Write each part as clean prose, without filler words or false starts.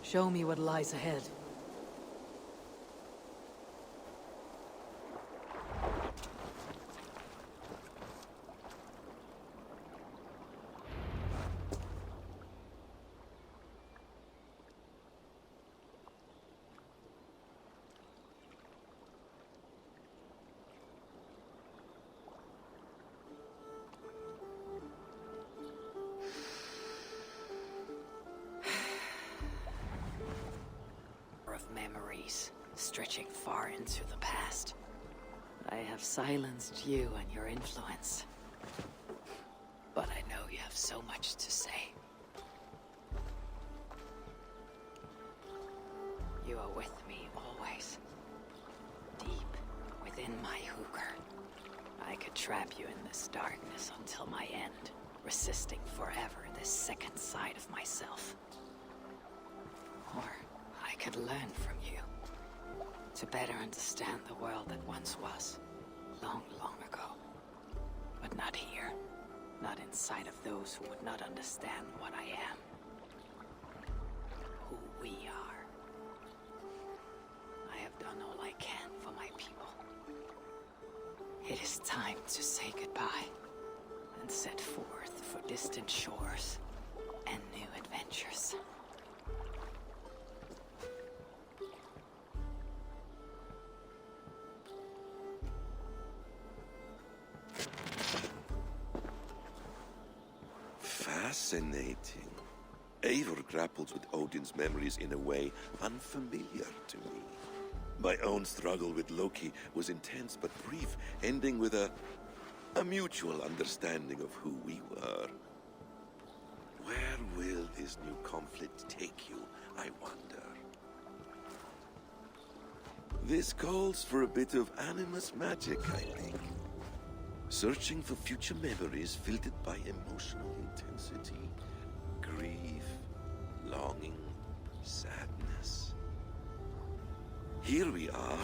Show me what lies ahead. Memories stretching far into the past. I have silenced you and your influence. But I know you have so much to say. You are with me always. Deep within my hooker. I could trap you in this darkness until my end, resisting forever this second side of myself. Or I could learn from you, to better understand the world that once was, long, long ago. But not here, not inside of those who would not understand what I am. Who we are. I have done all I can for my people. It is time to say goodbye, and set forth for distant shores and new adventures. Fascinating. Eivor grapples with Odin's memories in a way unfamiliar to me. My own struggle with Loki was intense but brief, ending with a mutual understanding of who we were. Where will this new conflict take you, I wonder? This calls for a bit of animus magic, I think. Searching for future memories filtered by emotional intensity, grief, longing, sadness. Here we are,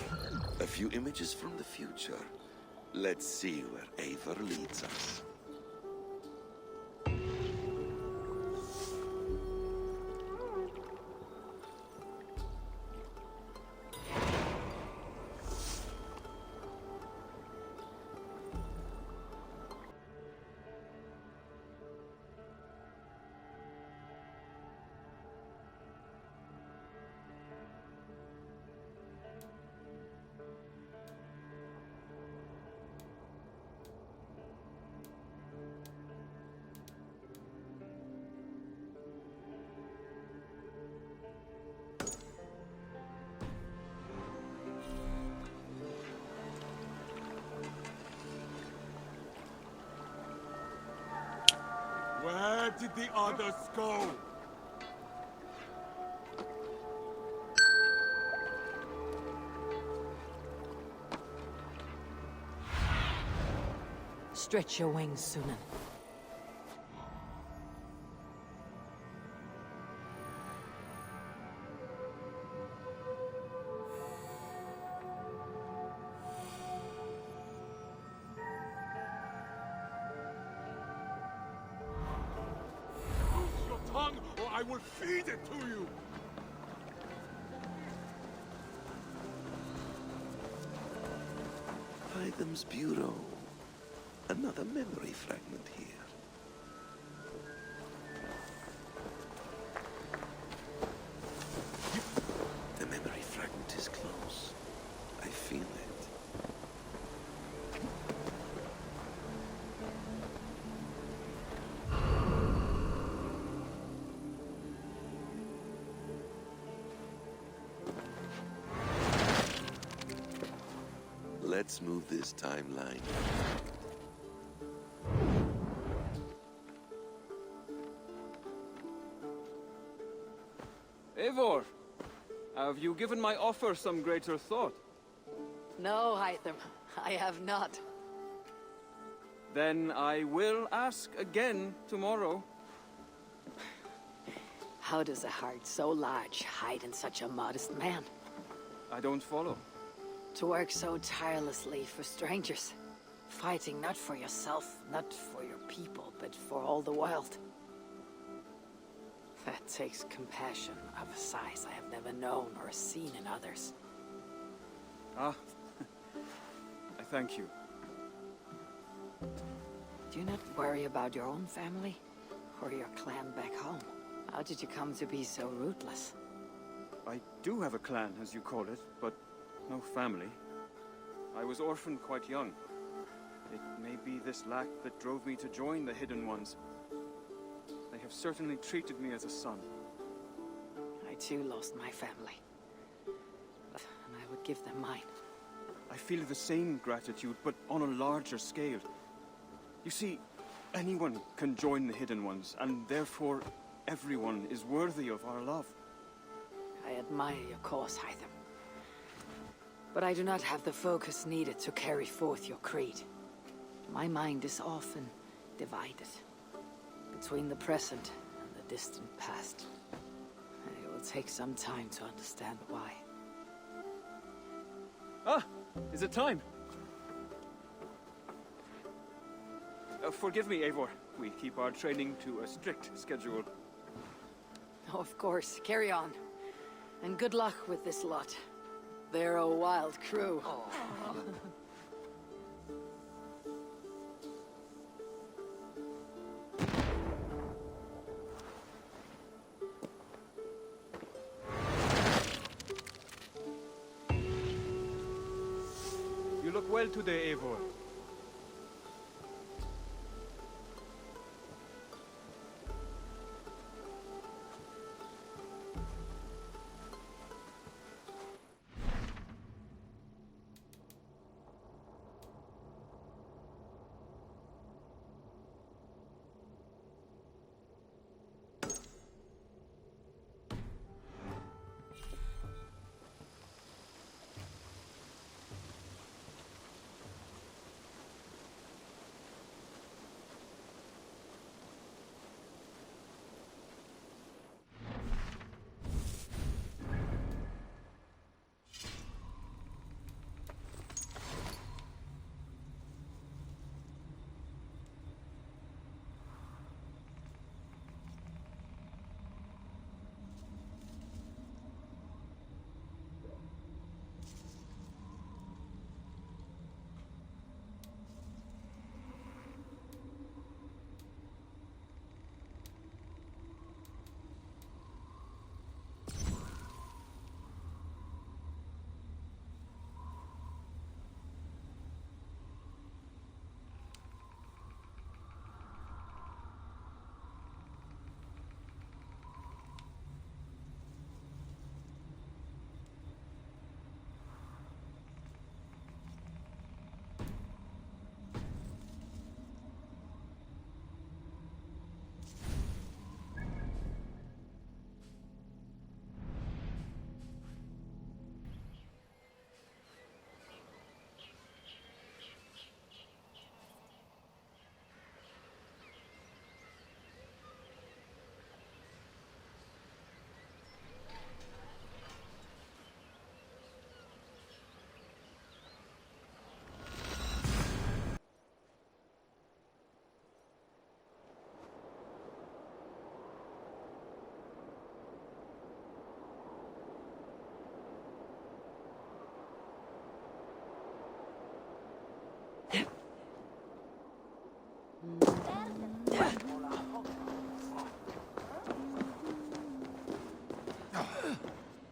a few images from the future. Let's see where Eivor leads us. Where did the others go? Stretch your wings, Sunan. Use your tongue, or I will feed it to you! Items Bureau. Another memory fragment here. The memory fragment is close. I feel it. Let's move this timeline. Eivor, have you given my offer some greater thought? No, Hytham, I have not. Then I will ask again tomorrow. How does a heart so large hide in such a modest man? I don't follow. To work so tirelessly for strangers. Fighting not for yourself, not for your people, but for all the world. That takes compassion of a size I have never known or seen in others. Ah, I thank you. Do you not worry about your own family? Or your clan back home? How did you come to be so rootless? I do have a clan, as you call it, but no family. I was orphaned quite young. It may be this lack that drove me to join the Hidden Ones. They have certainly treated me as a son. I too lost my family. And I would give them mine. I feel the same gratitude, but on a larger scale. You see, anyone can join the Hidden Ones, and therefore everyone is worthy of our love. I admire your cause, Hytham. But I do not have the focus needed to carry forth your creed. My mind is often divided between the present and the distant past. It will take some time to understand why. Ah! Is it time? Forgive me, Eivor. We keep our training to a strict schedule. Oh, of course. Carry on. And good luck with this lot. They're a wild crew. You look well today, Eivor.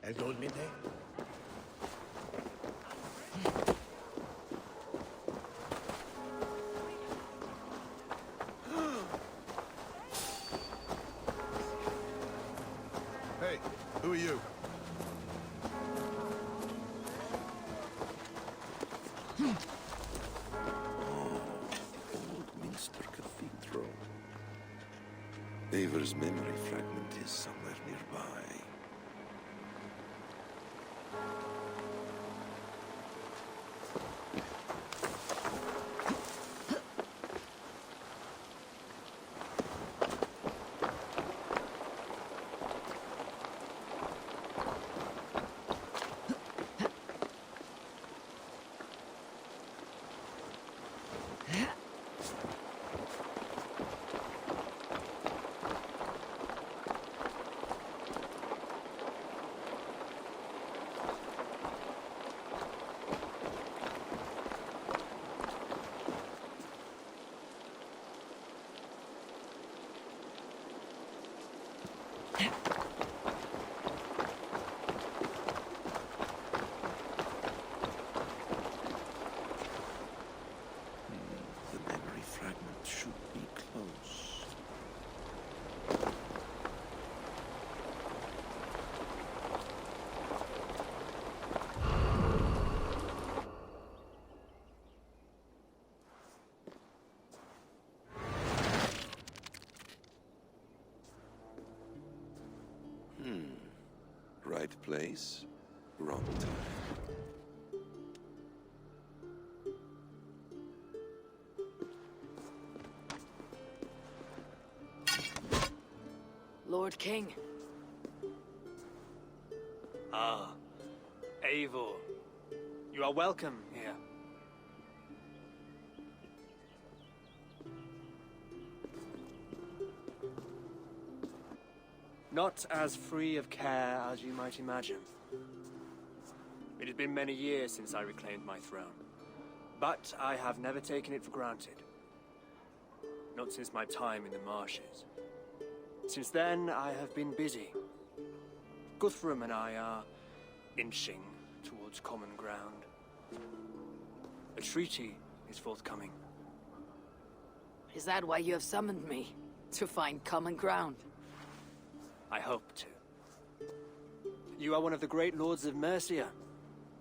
El dolmite. Hey, who are you? Minster Cathedral. Eivor's memory fragment is somewhere nearby. Right place, wrong time. Lord King. Ah, Eivor. You are welcome here. Not as free of care as you might imagine. It has been many years since I reclaimed my throne, but I have never taken it for granted. Not since my time in the marshes. Since then, I have been busy. Guthrum and I are inching towards common ground. A treaty is forthcoming. Is that why you have summoned me? To find common ground? I hope to. You are one of the great lords of Mercia,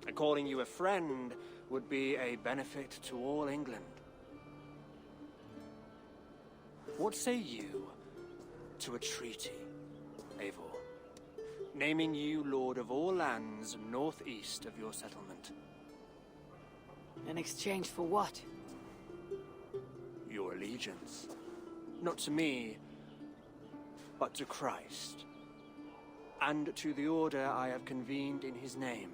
and calling you a friend would be a benefit to all England. What say you to a treaty, Eivor, naming you lord of all lands northeast of your settlement? In exchange for what? Your allegiance. Not to me, but to Christ, and to the order I have convened in his name.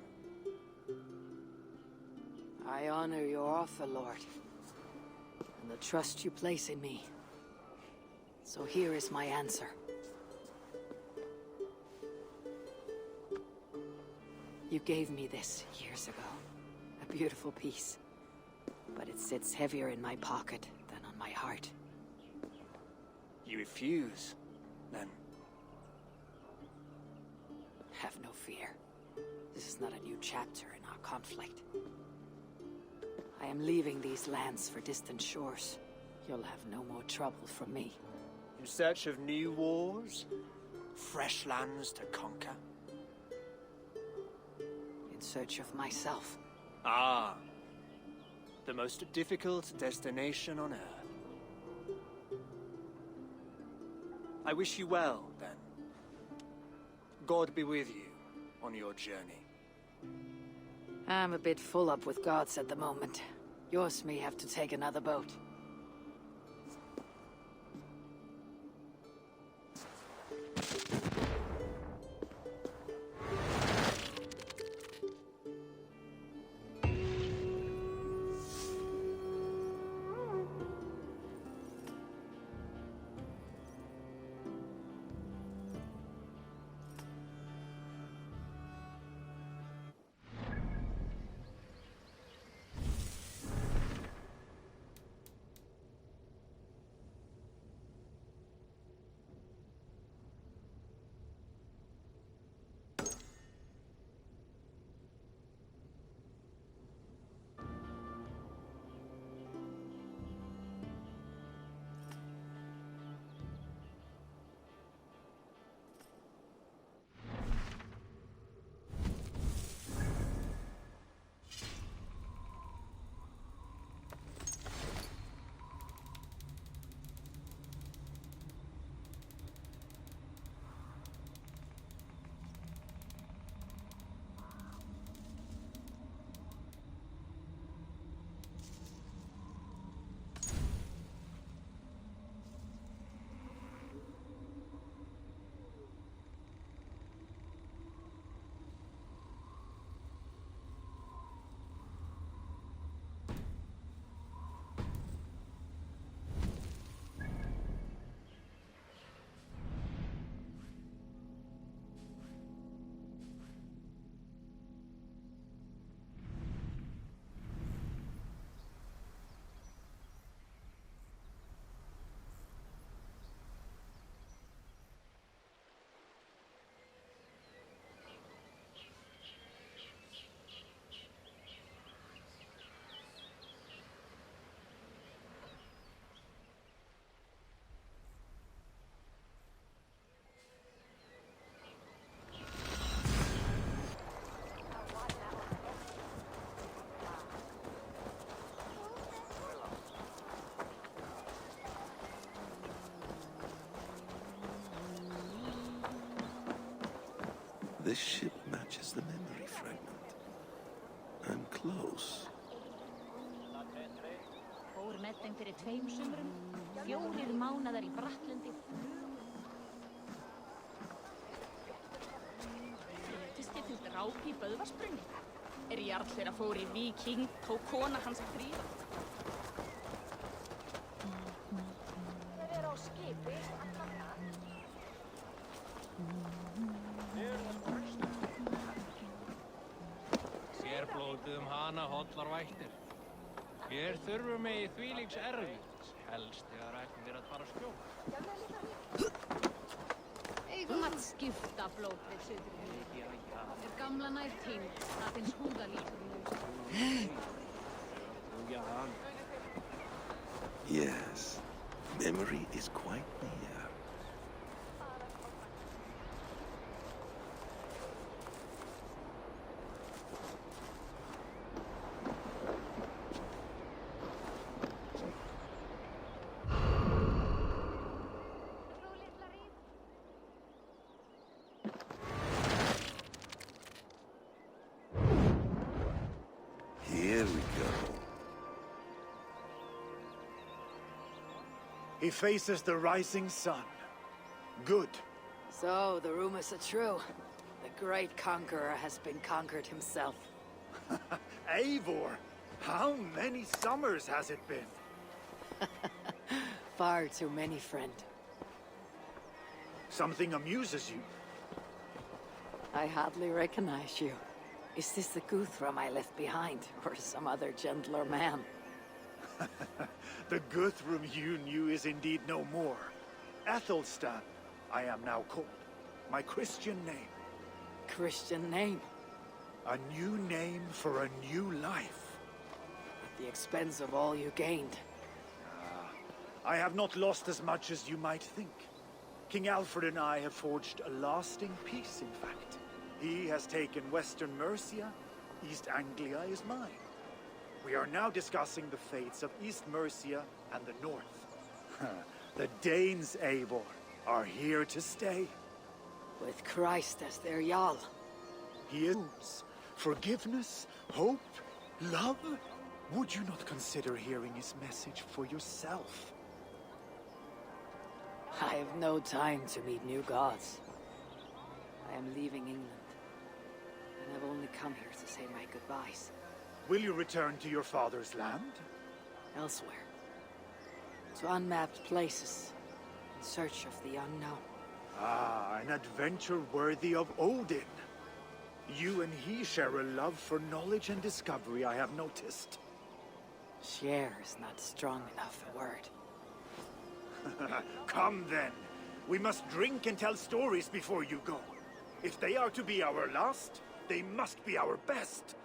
I honor your offer, Lord, and the trust you place in me. So here is my answer. You gave me this years ago. A beautiful piece. But it sits heavier in my pocket than on my heart. You refuse, then? Have no fear. This is not a new chapter in our conflict. I am leaving these lands for distant shores. You'll have no more trouble from me. In search of new wars? Fresh lands to conquer? In search of myself. Ah. The most difficult destination on Earth. I wish you well, then. God be with you on your journey. I'm a bit full up with gods at the moment. Yours may have to take another boat. This ship matches the memory fragment. I'm close. Fór með þeim fyrir 2 sumrum, 4 mánaðar í Brattlendi. Flyttist til drápi í Böðvarsbrunni. Jarl þeirra fór í Víking, tók kona hans fríða. Á skipi, Sérblótuðum hana hollar vættir. Hér þurfum við í þvílíks erfitt, helst þegar ætlum við að fara að skjóta. eigum að skipta blóðið suður. Gamla nær týnd, aðeins húða lítur ljós. Yes, memory is quite near. Here we go. He faces the rising sun. Good. So, the rumors are true. The great conqueror has been conquered himself. Eivor, how many summers has it been? Far too many, friend. Something amuses you. I hardly recognize you. Is this the Guthrum I left behind, or some other gentler man? The Guthrum you knew is indeed no more. Atelstán, I am now called. My Christian name. Christian name, A new name for a new life. at the expense of all you gained. I have not lost as much as you might think. King Alfred and I have forged a lasting peace, in fact. He has taken Western Mercia. East Anglia is mine. We are now discussing the fates of East Mercia and the North. The Danes, Eivor, are here to stay. With Christ as their Jarl. He is forgiveness, hope, love. Would you not consider hearing his message for yourself? I have no time to meet new gods. I am leaving England. And I've only come here to say my goodbyes. Will you return to your father's land? Elsewhere. To unmapped places. In search of the unknown. Ah, an adventure worthy of Odin. You and he share a love for knowledge and discovery, I have noticed. Share is not strong enough a word. Come then. We must drink and tell stories before you go. If they are to be our last, they must be our best.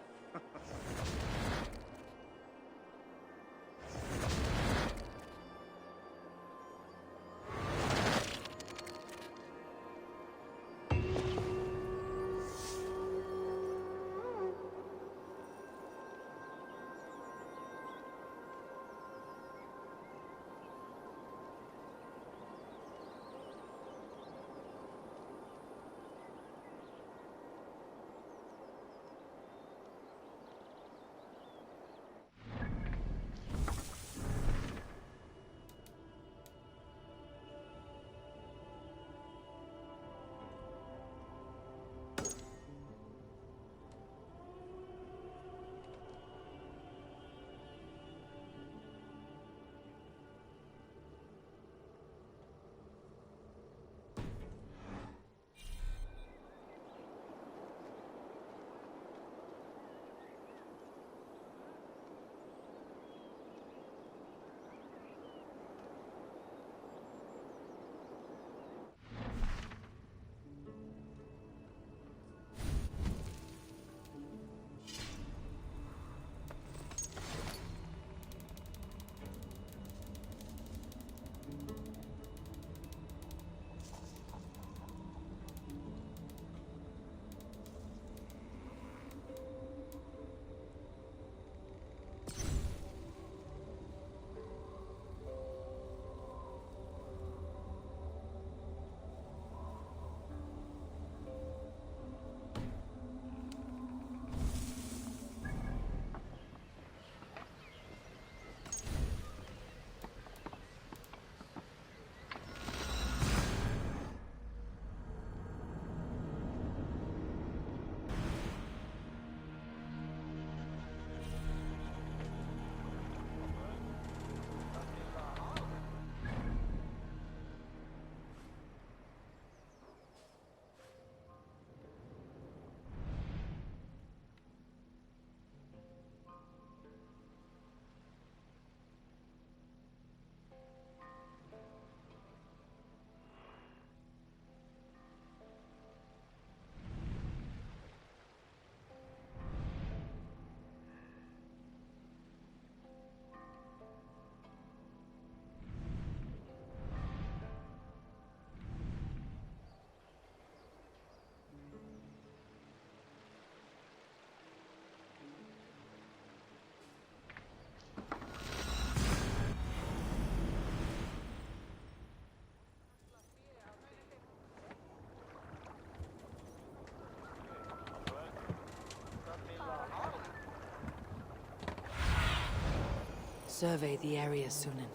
Survey the area, Sunan.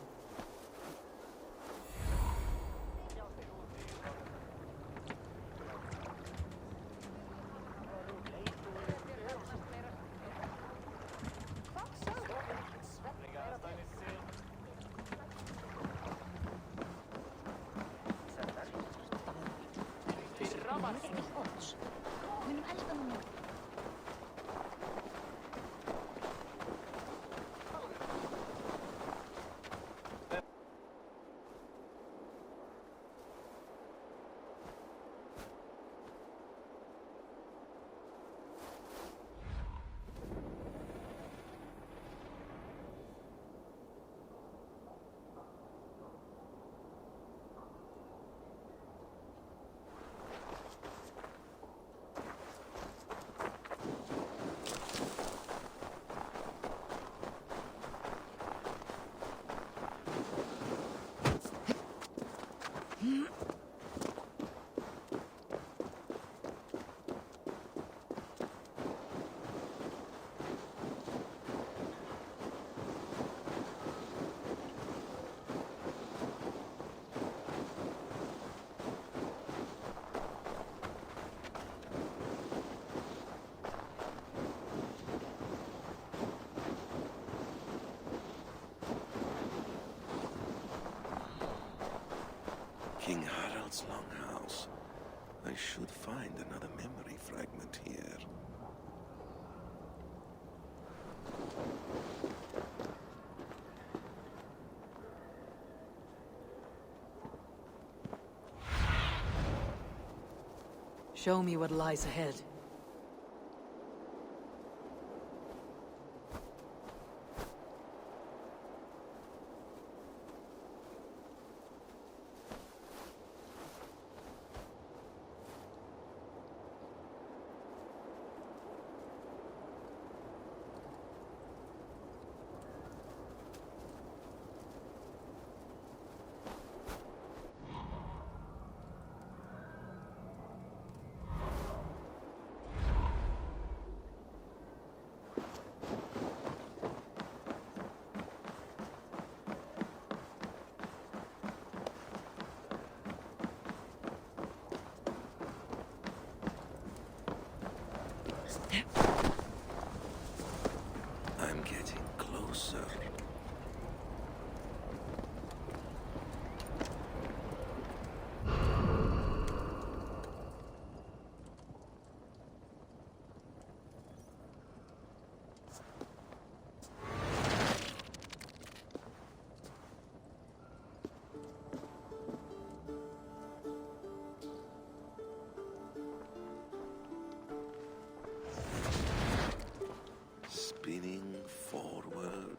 King Harald's longhouse. I should find another memory fragment here. Show me what lies ahead. I'm getting closer. Spinning forward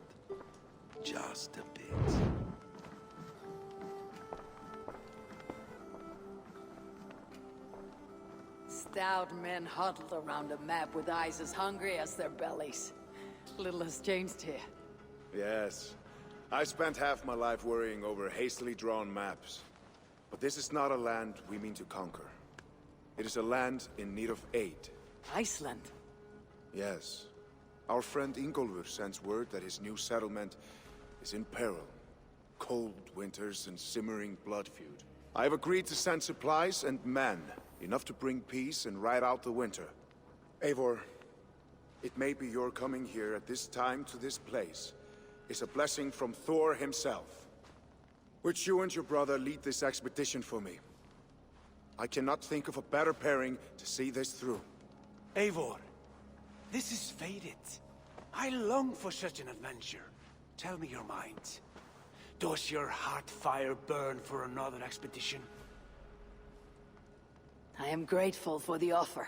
just a bit. Stout men huddled around a map with eyes as hungry as their bellies. Little has changed here. Yes. I spent half my life worrying over hastily drawn maps. But this is not a land we mean to conquer. It is a land in need of aid. Iceland? Yes. Our friend Ingólfur sends word that his new settlement is in peril. Cold winters and simmering blood feud. I have agreed to send supplies and men, enough to bring peace and ride out the winter. Eivor, it may be your coming here at this time to this place is a blessing from Thor himself. Would you and your brother lead this expedition for me? I cannot think of a better pairing to see this through. Eivor, this is fated. I long for such an adventure. Tell me your mind. Does your heart fire burn for another expedition? I am grateful for the offer.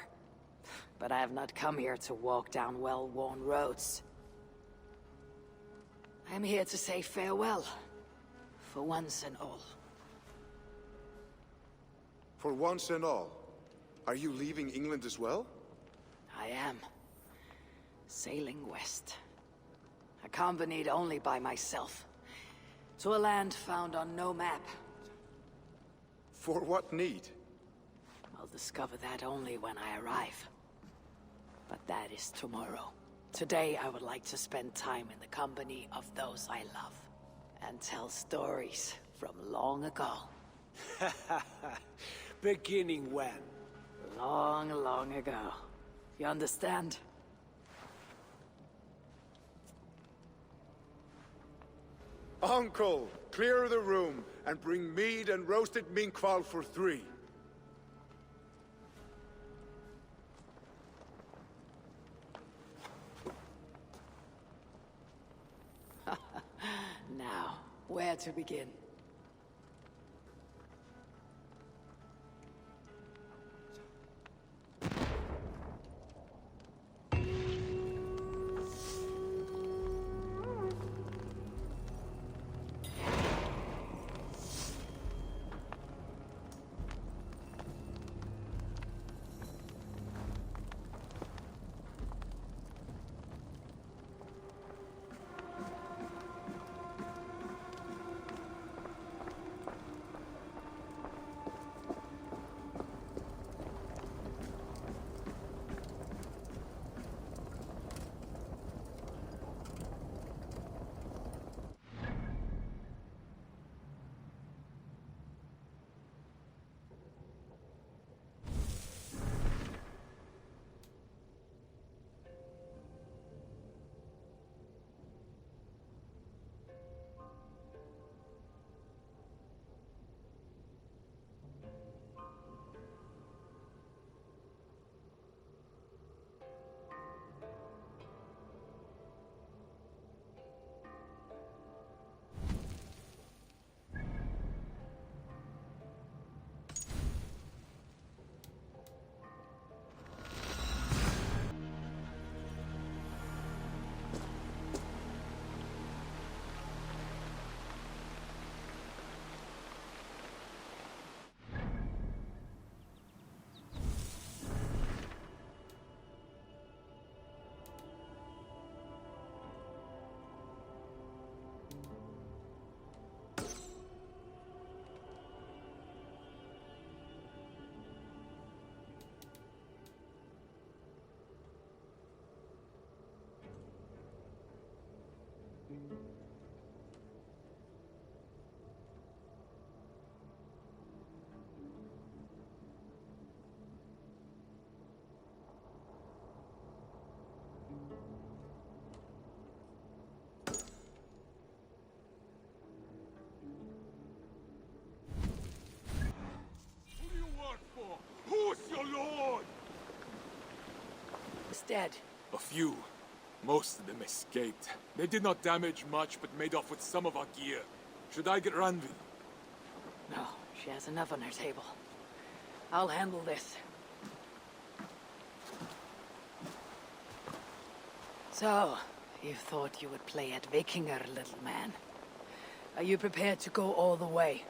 But I have not come here to walk down well-worn roads. I am here to say farewell. For once and all. For once and all? Are you leaving England as well? I am. Sailing west. Accompanied only by myself. To a land found on no map. For what need? I'll discover that only when I arrive. But that is tomorrow. Today I would like to spend time in the company of those I love. And tell stories from long ago. Beginning when? Long, long ago. You understand? Uncle, clear the room and bring mead and roasted minkwal for 3. Now, where to begin? Dead. A few. Most of them escaped. They did not damage much, but made off with some of our gear. Should I get Randvi? No, she has enough on her table. I'll handle this. So, you thought you would play at Vikinger, little man. Are you prepared to go all the way?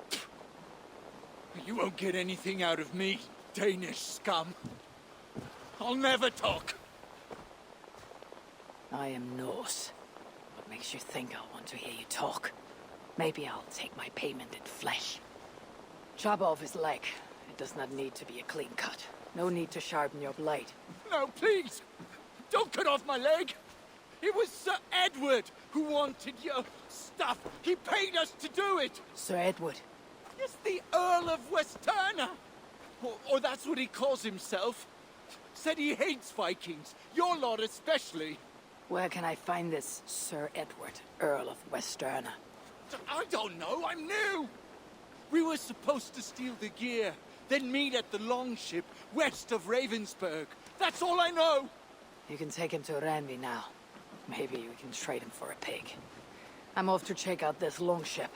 You won't get anything out of me, Danish scum. I'll never talk. I am Norse. What makes you think I'll want to hear you talk? Maybe I'll take my payment in flesh. Chop off his leg. It does not need to be a clean cut. No need to sharpen your blade. No, please! Don't cut off my leg! It was Sir Edward who wanted your stuff. He paid us to do it! Sir Edward? Yes, the Earl of Westerna! Or that's what he calls himself. Said he hates Vikings. Your lot especially. Where can I find this Sir Edward, Earl of Westerna? I don't know, I'm new! We were supposed to steal the gear, then meet at the longship west of Ravensburg. That's all I know! You can take him to Randvi now. Maybe we can trade him for a pig. I'm off to check out this longship.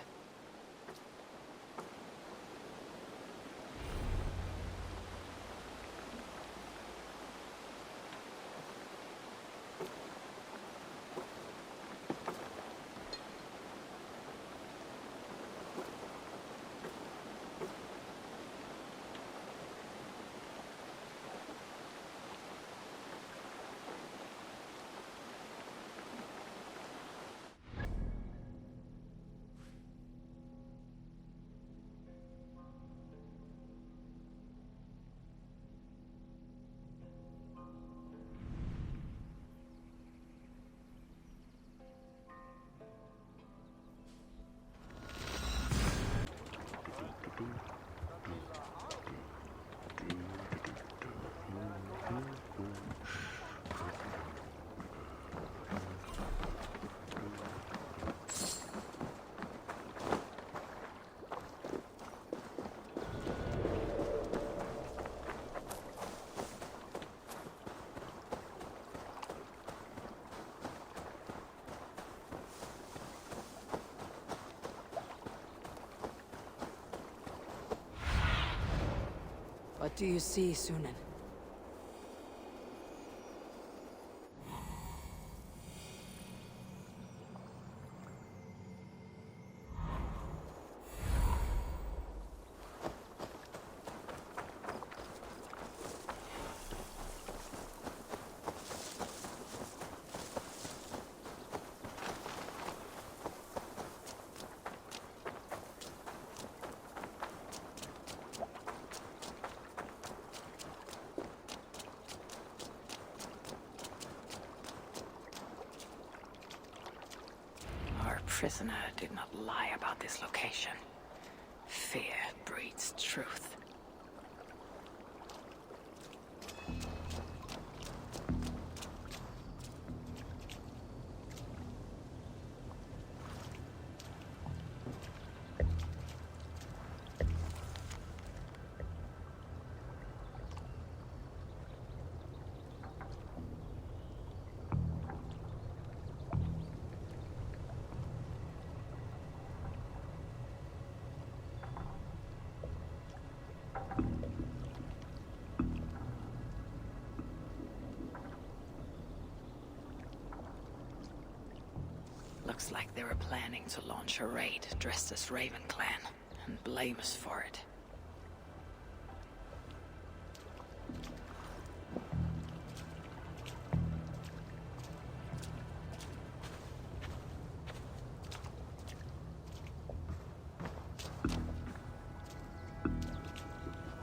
What do you see, Sunan? Prisoner did not lie about this location. Fear breeds truth. Looks like they were planning to launch a raid dressed as Raven Clan, and blame us for it.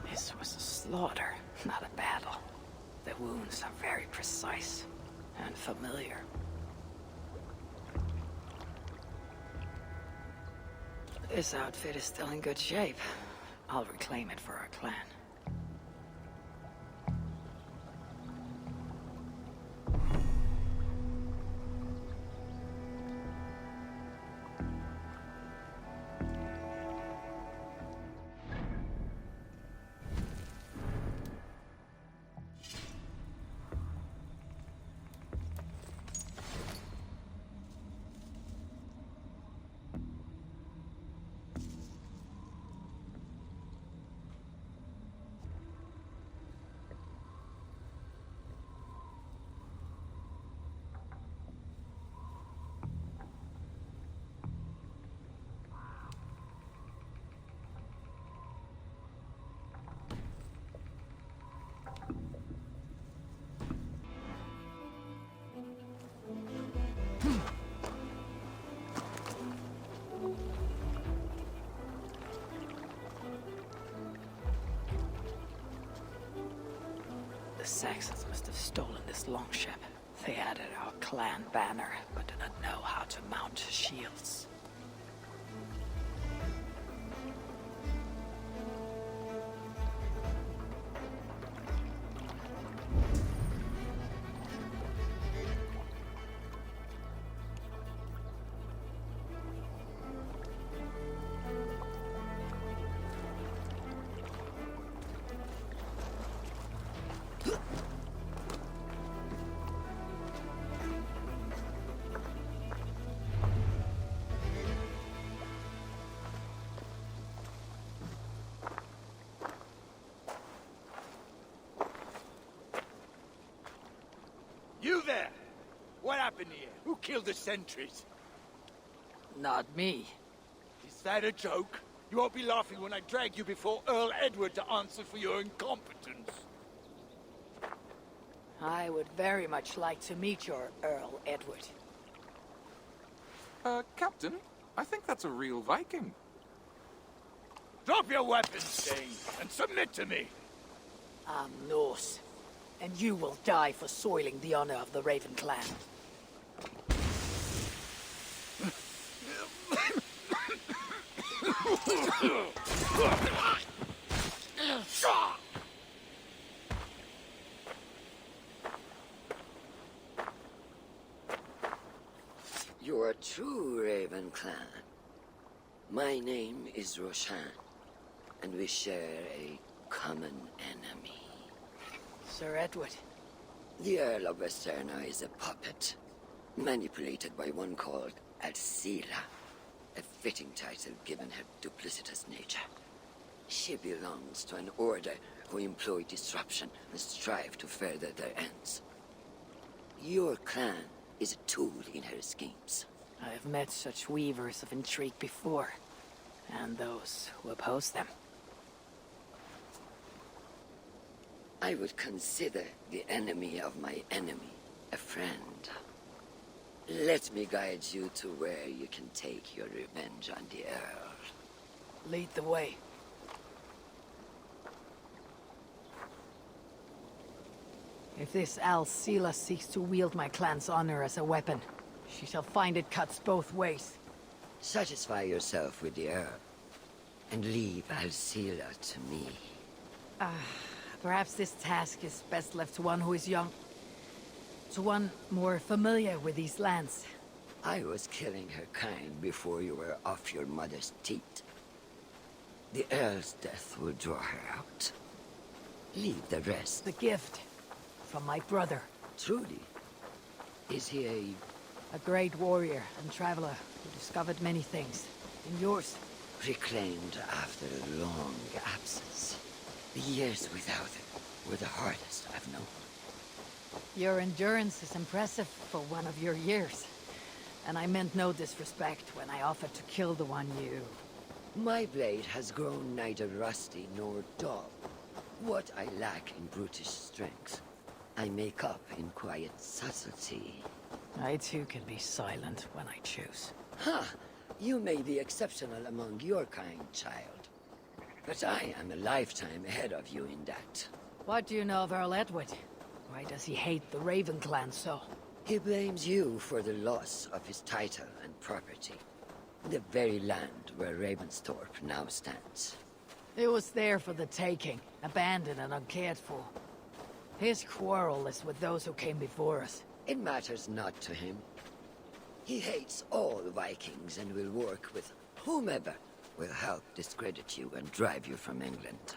This was a slaughter, not a battle. The wounds are very precise and familiar. This outfit is still in good shape. I'll reclaim it for our clan. The Saxons must have stolen this longship. They added our clan banner, but did not know how to mount shields. You there! What happened here? Who killed the sentries? Not me. Is that a joke? You won't be laughing when I drag you before Earl Edward to answer for your incompetence. I would very much like to meet your Earl Edward. Captain, I think that's a real Viking. Drop your weapons, Stain, and submit to me. I'm Norse, and you will die for soiling the honor of the Raven clan. You are true, Raven clan. My name is Roshan, and we share a common enemy. Sir Edward. The Earl of Westerna is a puppet, manipulated by one called Alcila, a fitting title given her duplicitous nature. She belongs to an order who employ disruption and strive to further their ends. Your clan is a tool in her schemes. I have met such weavers of intrigue before, and those who oppose them. I would consider the enemy of my enemy a friend. Let me guide you to where you can take your revenge on the Earl. Lead the way. If this Alcila seeks to wield my clan's honor as a weapon, she shall find it cuts both ways. Satisfy yourself with the Earl, and leave Alcila to me. Perhaps this task is best left to one who is young. To one more familiar with these lands. I was killing her kind before you were off your mother's teat. The Earl's death will draw her out. Leave the rest. The gift from my brother. Truly? Is he a great warrior and traveler who discovered many things. And yours? reclaimed after a long absence? The years without him were the hardest I've known. Your endurance is impressive for one of your years. And I meant no disrespect when I offered to kill the one you... My blade has grown neither rusty nor dull. What I lack in brutish strength, I make up in quiet subtlety. I too can be silent when I choose. Ha! You may be exceptional among your kind, child. But I am a lifetime ahead of you in that. What do you know of Earl Edward? Why does he hate the Raven clan so? He blames you for the loss of his title and property. The very land where Ravensthorpe now stands. It was there for the taking, abandoned and uncared for. His quarrel is with those who came before us. It matters not to him. He hates all Vikings and will work with whomever will help discredit you and drive you from England.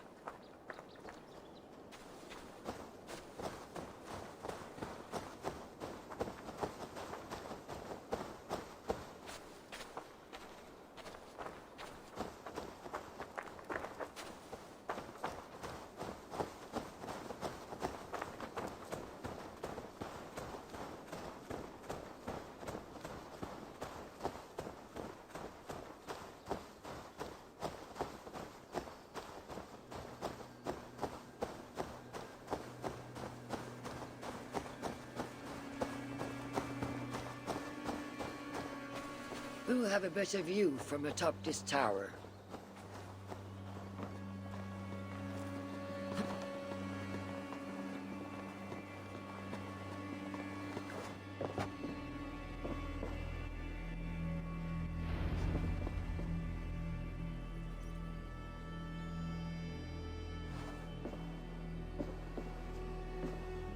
We'll have a better view from atop this tower.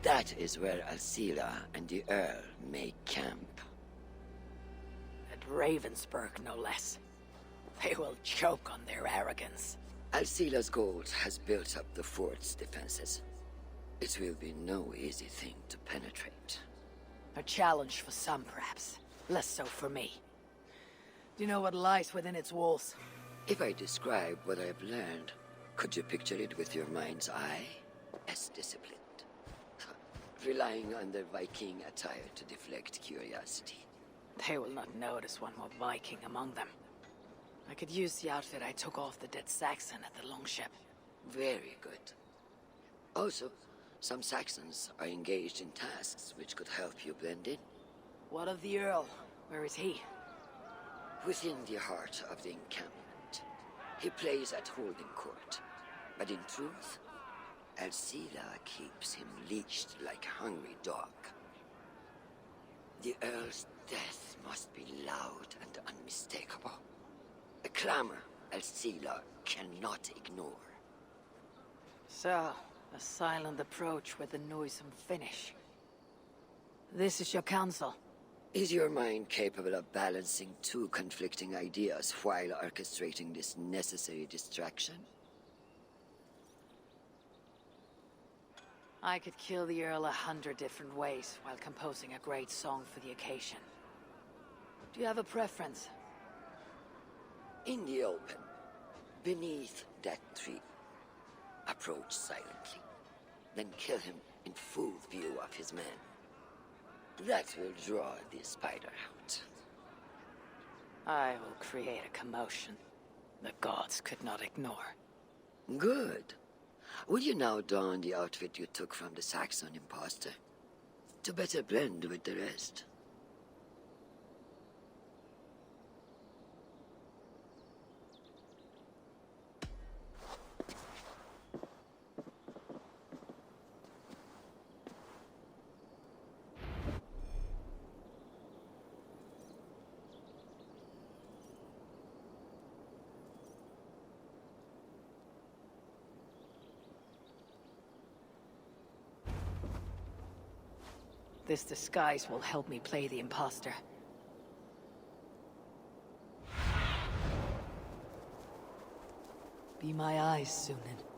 That is where Alcila and the Earl make camp. Ravensburg, no less. They will choke on their arrogance. Alcila's gold has built up the fort's defenses. It will be no easy thing to penetrate. A challenge for some, perhaps. Less so for me. Do you know what lies within its walls? If I describe what I've learned, could you picture it with your mind's eye? As disciplined. Relying on their Viking attire to deflect curiosity. They will not notice one more Viking among them. I could use the outfit I took off the dead Saxon at the longship. Very good. Also, some Saxons are engaged in tasks which could help you blend in. What of the Earl? Where is he? Within the heart of the encampment. He plays at holding court. But in truth, Alcila keeps him leashed like a hungry dog. The Earl's death must be loud and unmistakable. A clamor Alcila cannot ignore. So, a silent approach with a noisome finish. This is your counsel. Is your mind capable of balancing two conflicting ideas while orchestrating this necessary distraction? I could kill the Earl 100 different ways while composing a great song for the occasion. Do you have a preference? In the open, beneath that tree, Approach silently, then kill him in full view of his men. That will draw the spider out. I will create a commotion the gods could not ignore. Good. Will you now don the outfit you took from the Saxon imposter? To better blend with the rest. This disguise will help me play the imposter. Be my eyes, Sunan.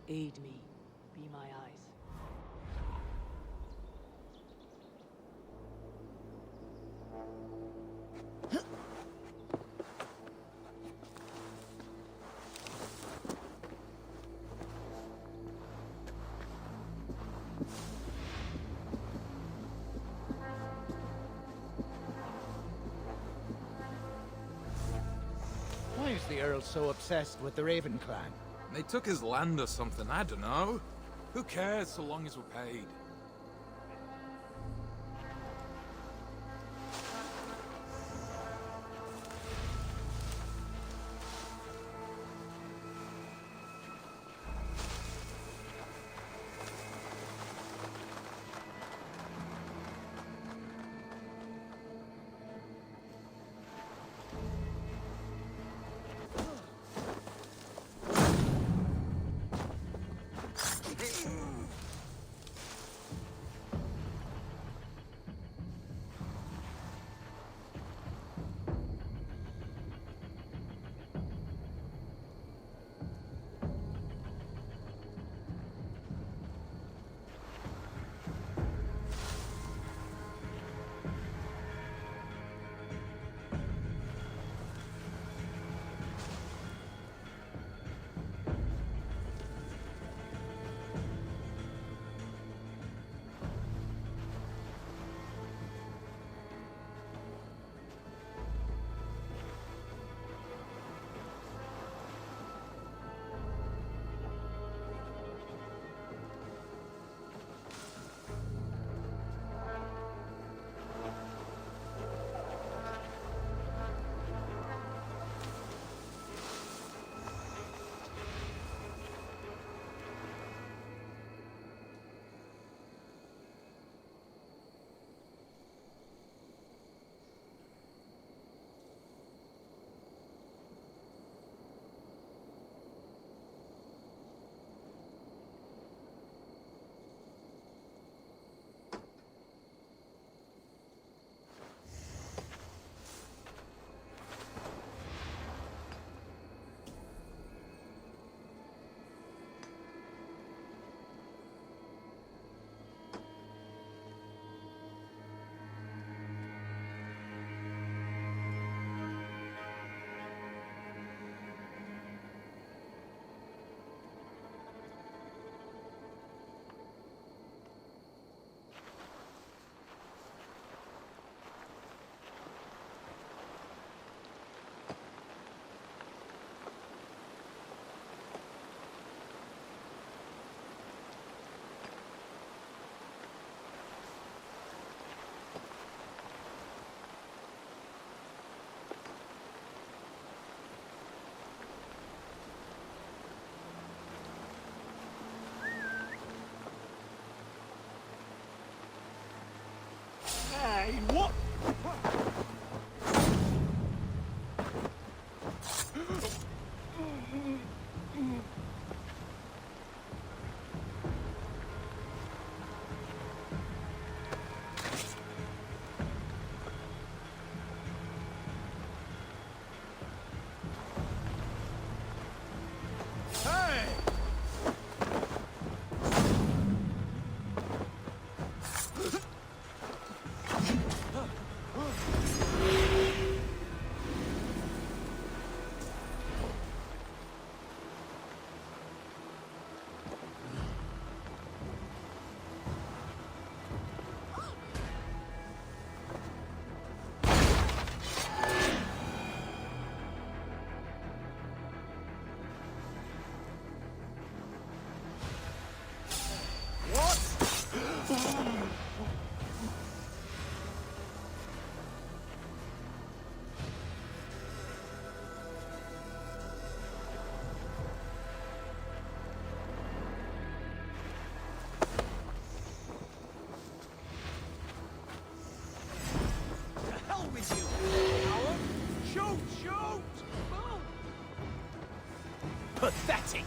Aid me. Be my eyes. Why is the Earl so obsessed with the Raven clan? They took his land or something, I don't know. Who cares so long as we're paid? Pathetic!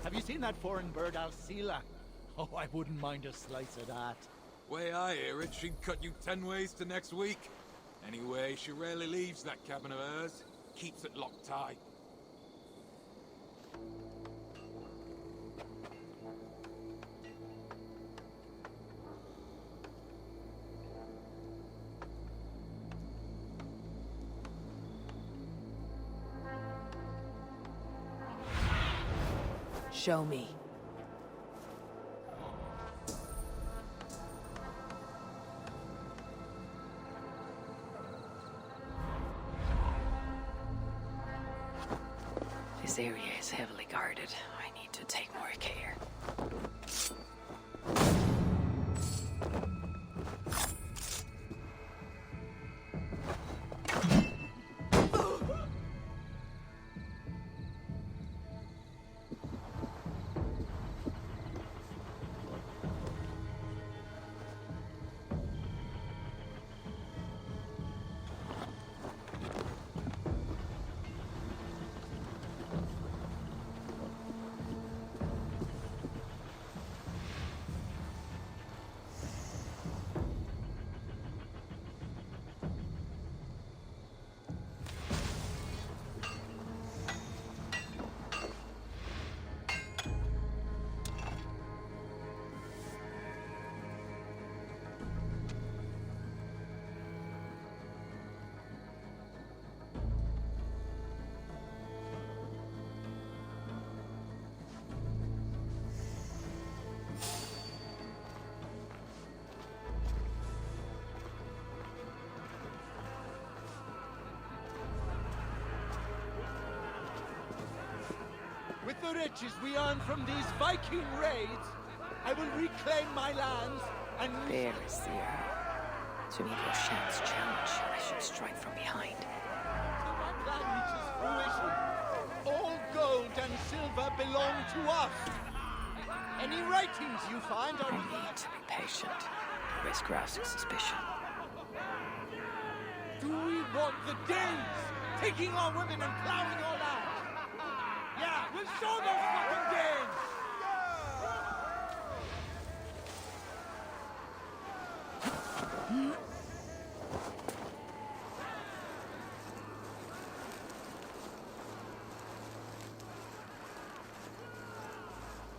Have you seen that foreign bird, Alcila? Oh, I wouldn't mind a slice of that. Way I hear it, she'd cut you 10 ways to next week. Anyway, she rarely leaves that cabin of hers. Keeps it locked tight. Show me. This area is heavily guarded. I need to take more care. With the riches we earn from these Viking raids, I will reclaim my lands and... There is the earl. To meet Roshan's challenge, I should strike from behind. That reaches fruition. All gold and silver belong to us. Any writings you find are... I need to be patient. Risk rousing suspicion. Do we want the Danes taking our women and plowing our land? Yeah, we'll show those fucking Danes!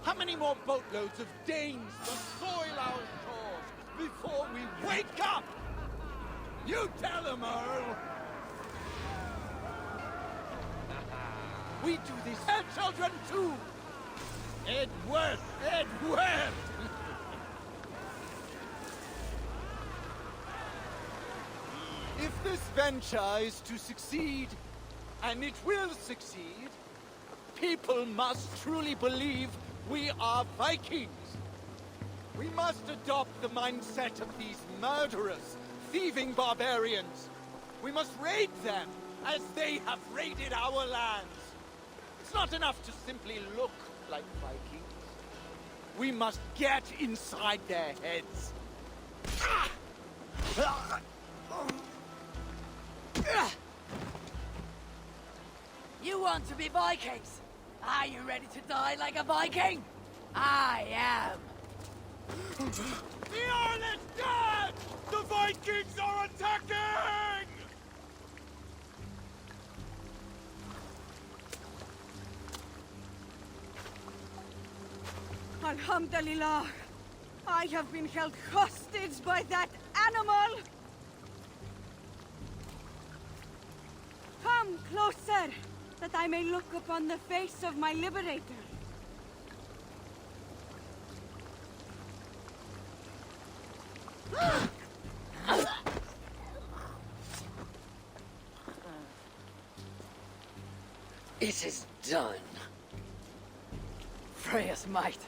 How many more boatloads of Danes must soil our shores before we wake up? You tell them, Earl! We do this for children too! Edward! Edward! If this venture is to succeed, and it will succeed, people must truly believe we are Vikings. We must adopt the mindset of these murderous, thieving barbarians. We must raid them as they have raided our lands. It's not enough to simply look like Vikings. We must get inside their heads. You want to be Vikings? Are you ready to die like a Viking? I am. The Earl is dead! The Vikings are attacking! Alhamdulillah. I have been held hostage by that animal. Come closer, that I may look upon the face of my liberator. It is done. Freya's might.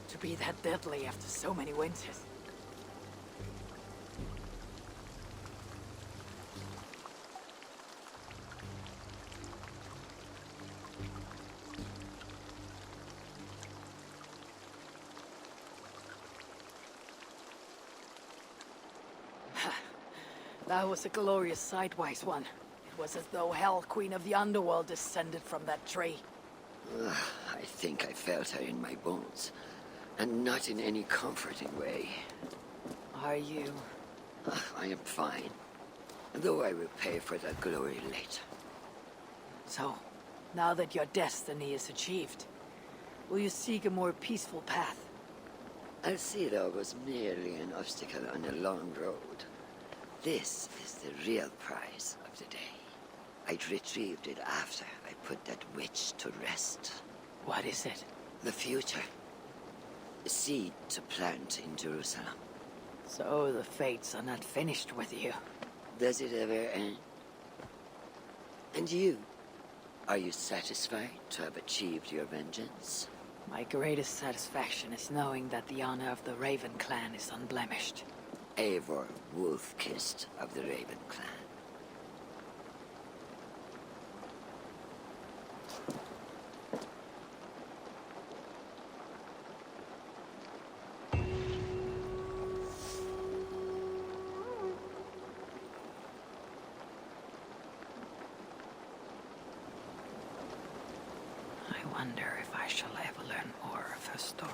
To be that deadly after so many winters. That was a glorious sidewise one. It was as though Hell, Queen of the Underworld, descended from that tree. I think I felt her in my bones, and not in any comforting way. Are you? I am fine, though I will pay for that glory later. So, now that your destiny is achieved, will you seek a more peaceful path? Alcida was merely an obstacle on a long road. This is the real prize of the day. I'd retrieved it after I put that witch to rest. What is it? The future. A seed to plant in Jerusalem. So the fates are not finished with you. Does it ever end? And you? Are you satisfied to have achieved your vengeance? My greatest satisfaction is knowing that the honor of the Raven clan is unblemished. Eivor, wolf-kissed of the Raven clan. I wonder if I shall ever learn more of her story.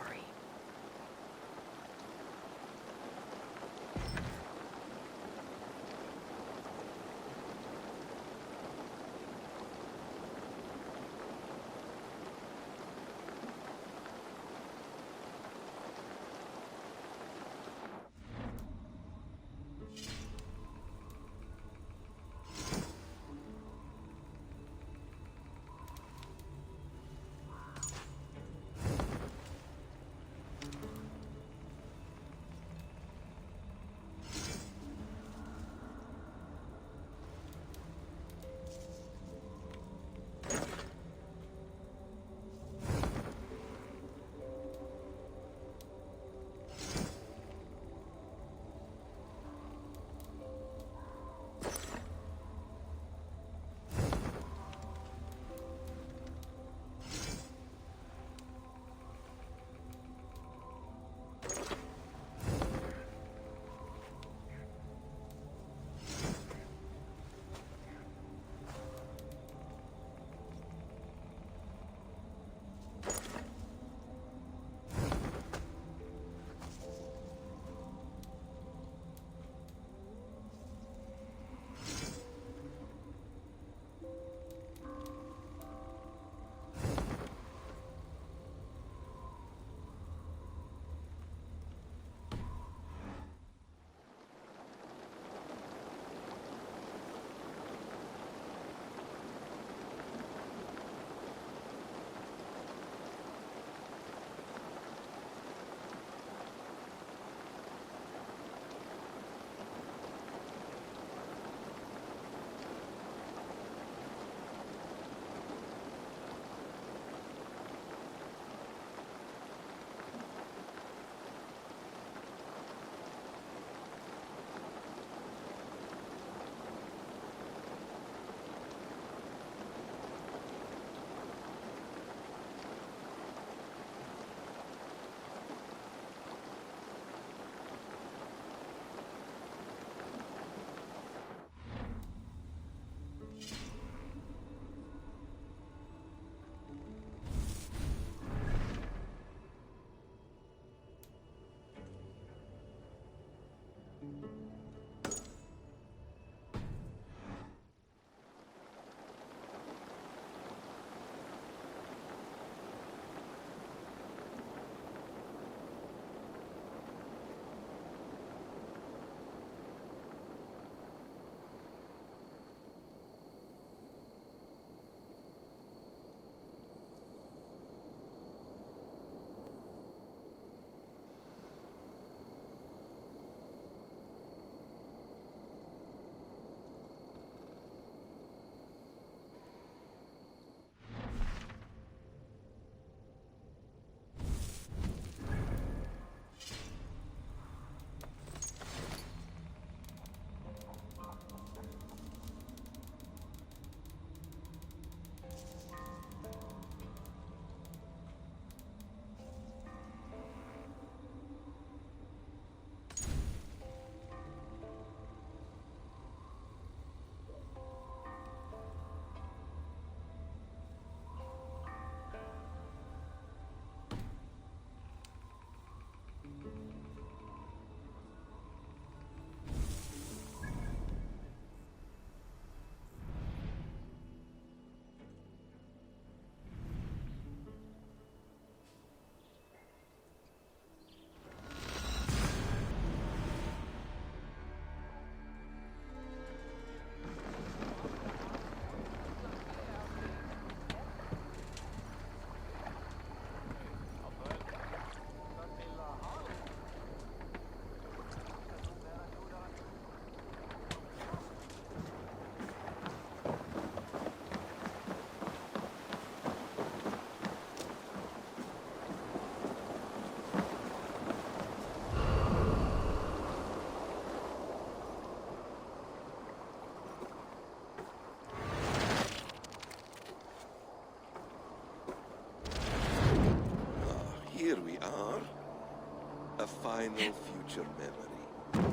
final future memory.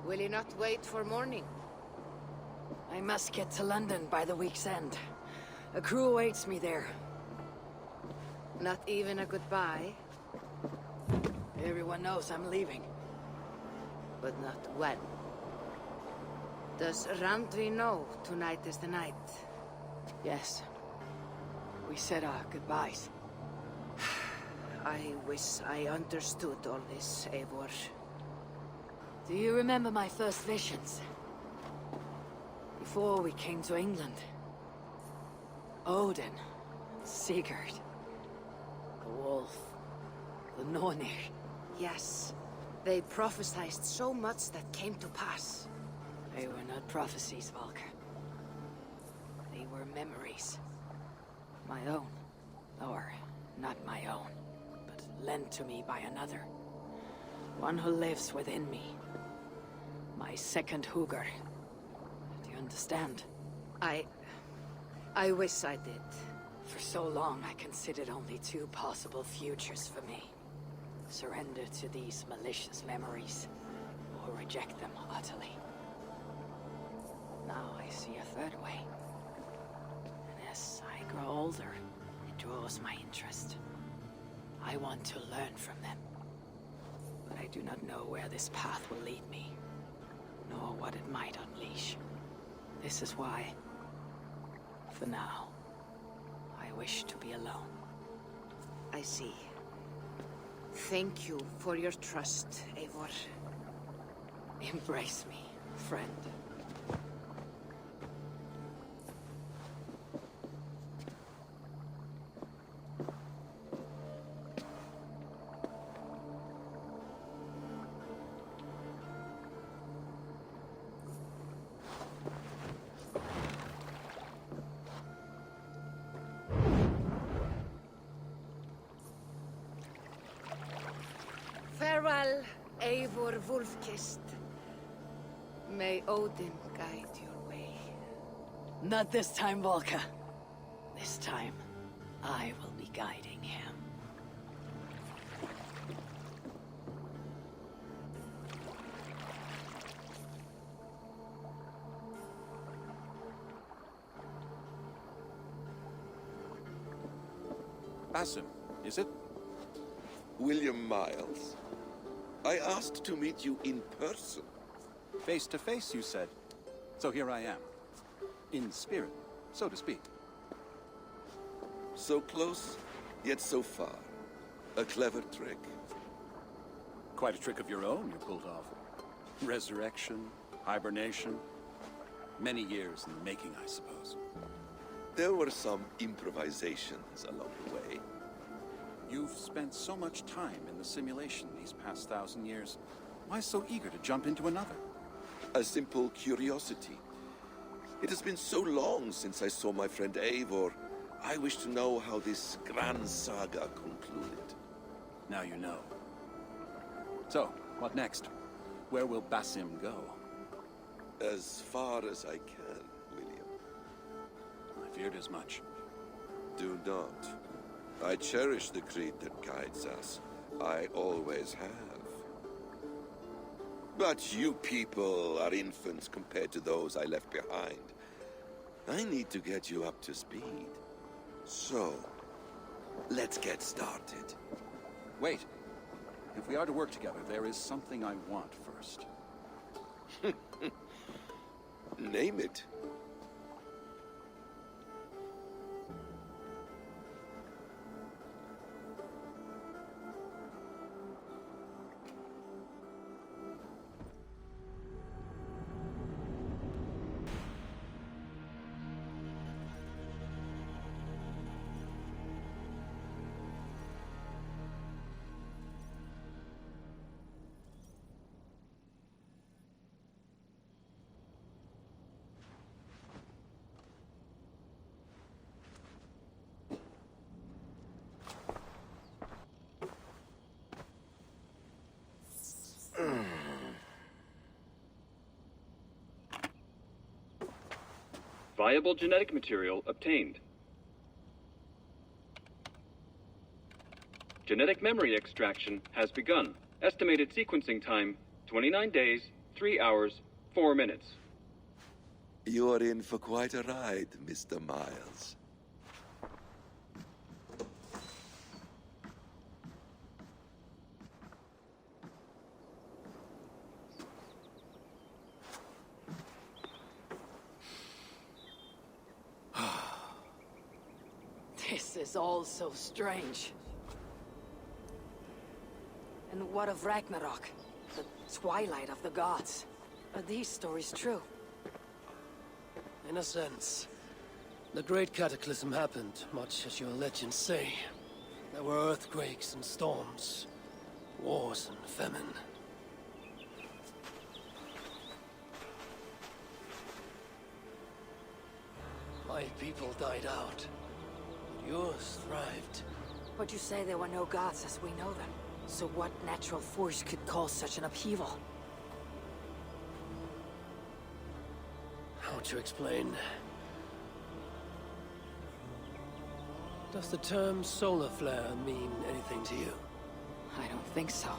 Will you not wait for morning? I must get to London by the week's end. A crew awaits me there. Not even a goodbye? Everyone knows I'm leaving. But not when. Does Randvi know tonight is the night? Yes. We said our goodbyes. I wish I understood all this, Eivor. Do you remember my first visions? Before we came to England. Odin, Sigurd, the wolf, the Nornir. Yes. They prophesied so much that came to pass. They were not prophecies, Valka. They were memories. My own. Or, not my own, but lent to me by another. One who lives within me. My second Hugr. Do you understand? I wish I did. For so long, I considered only two possible futures for me. Surrender to these malicious memories, or reject them utterly. Now I see a third way. And as I grow older, it draws my interest. I want to learn from them. But I do not know where this path will lead me, nor what it might unleash. This is why, for now, I wish to be alone. I see. Thank you for your trust, Eivor. Embrace me, friend. Farewell, Eivor Wolf-kissed. May Odin guide your way. Not this time, Valka. This time, I will be guiding him. Basim, is it? William Miles. I asked to meet you in person. Face to face, you said. So here I am. In spirit, so to speak. So close, yet so far. A clever trick. Quite a trick of your own you pulled off. Resurrection, hibernation. Many years in the making, I suppose. There were some improvisations along the way. You've spent so much time in the simulation these past 1,000 years. Why so eager to jump into another? A simple curiosity. It has been so long since I saw my friend Eivor. I wish to know how this grand saga concluded. Now you know. So, what next? Where will Basim go? As far as I can, William. I feared as much. Do not. I cherish the creed that guides us. I always have. But you people are infants compared to those I left behind. I need to get you up to speed. So, let's get started. Wait. If we are to work together, there is something I want first. Name it. Viable genetic material obtained. Genetic memory extraction has begun. Estimated sequencing time, 29 days, 3 hours, 4 minutes. You're in for quite a ride, Mr. Miles. This is all so strange. And what of Ragnarok? The twilight of the gods? Are these stories true? In a sense. The great cataclysm happened, much as your legends say. There were earthquakes and storms, wars and famine. My people died out, but yours thrived. But you say there were no gods as we know them. So what natural force could cause such an upheaval? How to explain? Does the term solar flare mean anything to you? I don't think so.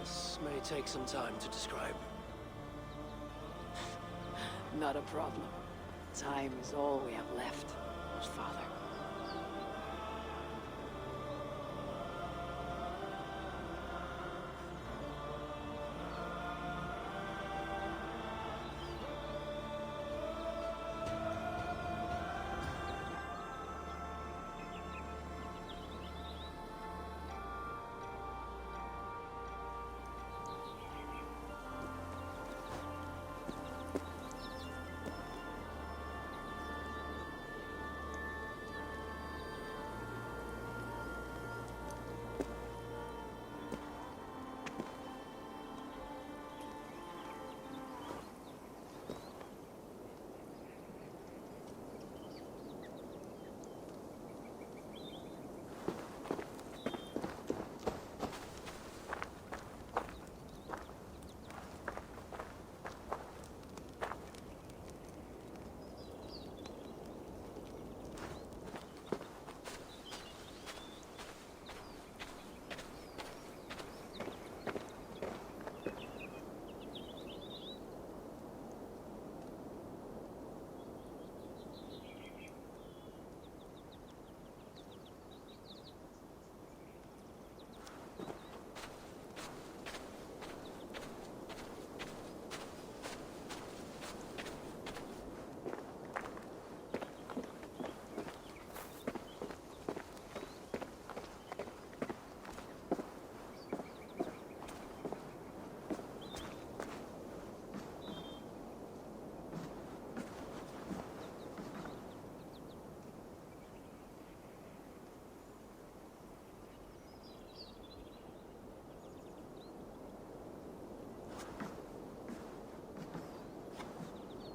This may take some time to describe. Not a problem. Time is all we have left, Father.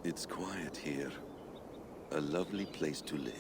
It's quiet here. A lovely place to live.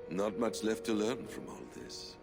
Not much left to learn from all this.